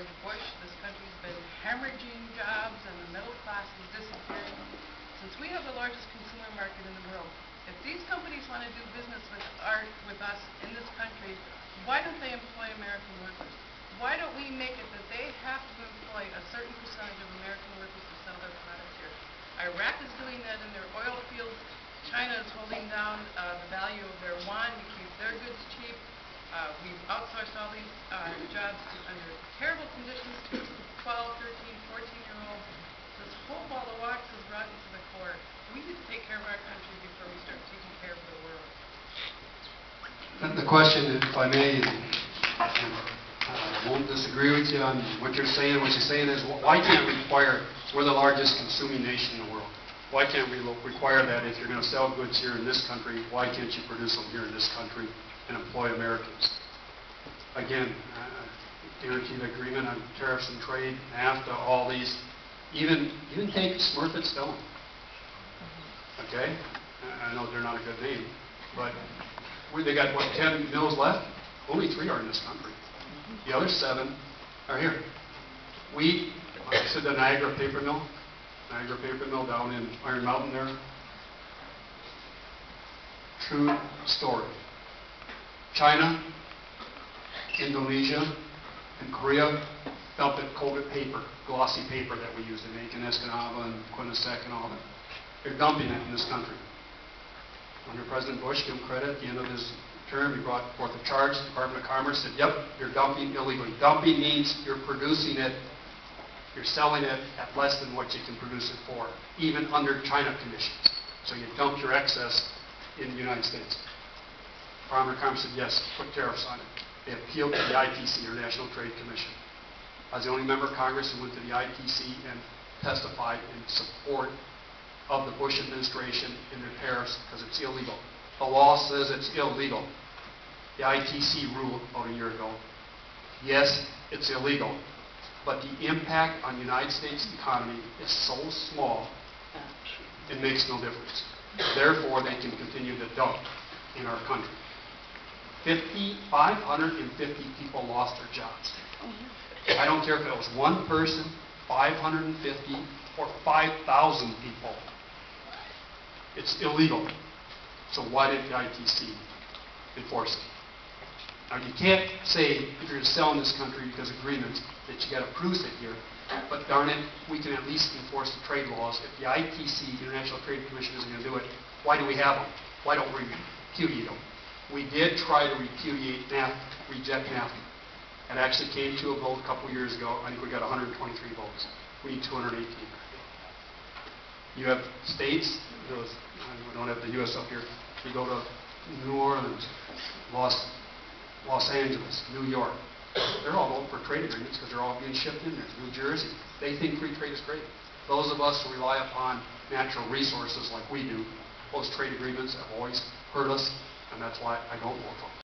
George Bush, this country's been hemorrhaging jobs and the middle class is disappearing. Since we have the largest consumer market in the world, if these companies want to do business with us in this country, why don't they employ American workers? Why don't we make it that they have to employ a certain percentage of American workers to sell their products here? Iraq is doing that in their oil fields. China is holding down the value of their yuan to keep their goods cheap. We've outsourced all these jobs under terrible conditions to 12, 13, 14-year-olds. This whole ball of wax is rotten to the core. We need to take care of our country before we start taking care of the world. The question, if I may, I won't disagree with you on what you're saying. What you're saying is, why can't we require, we're the largest consuming nation in the world. Why can't we require that if you're going to sell goods here in this country, why can't you produce them here in this country and employ Americans? Again, guaranteed agreement on tariffs and trade, NAFTA, all these, even take Smurfit Stone. Okay? I know they're not a good name, but they got, what, 10 mills left? Only 3 are in this country. The other 7 are here. We, like I said, the Niagara paper mill down in Iron Mountain there. True story. China, Indonesia, and Korea dumped at Colgate paper, glossy paper that we use to make in Escanaba and Quinnipiac and all that. They're dumping it in this country. Under President Bush, give him credit, at the end of his term, he brought forth a charge. The Department of Commerce said, yep, you're dumping illegally. Dumping means you're producing it, you're selling it at less than what you can produce it for, even under China conditions. So you dump your excess in the United States. The Department of Commerce said, yes, put tariffs on it. They appealed to the ITC, or National Trade Commission. I was the only member of Congress who went to the ITC and testified in support of the Bush administration in their tariffs because it's illegal. The law says it's illegal. The ITC ruled about a year ago. Yes, it's illegal, but the impact on the United States economy is so small, it makes no difference. Therefore, they can continue to dump in our country. 550 people lost their jobs. I don't care if it was one person, 550, or 5,000 people. It's illegal. So why did the ITC enforce it? Now you can't say, if you're going to sell in this country because of agreements, that you got to produce it here. But darn it, we can at least enforce the trade laws. If the ITC, the International Trade Commission, isn't going to do it, why do we have them? Why don't we repudiate them? We did try to repudiate NAFTA, reject NAFTA. It actually came to a vote a couple years ago. I think we got 123 votes. We need 218. You have states, we don't have the U.S. up here. You go to New Orleans, Los Angeles, New York. They're all voting for trade agreements because they're all being shipped in there. New Jersey, they think free trade is great. Those of us who rely upon natural resources like we do, those trade agreements have always hurt us, and that's why I don't vote for them.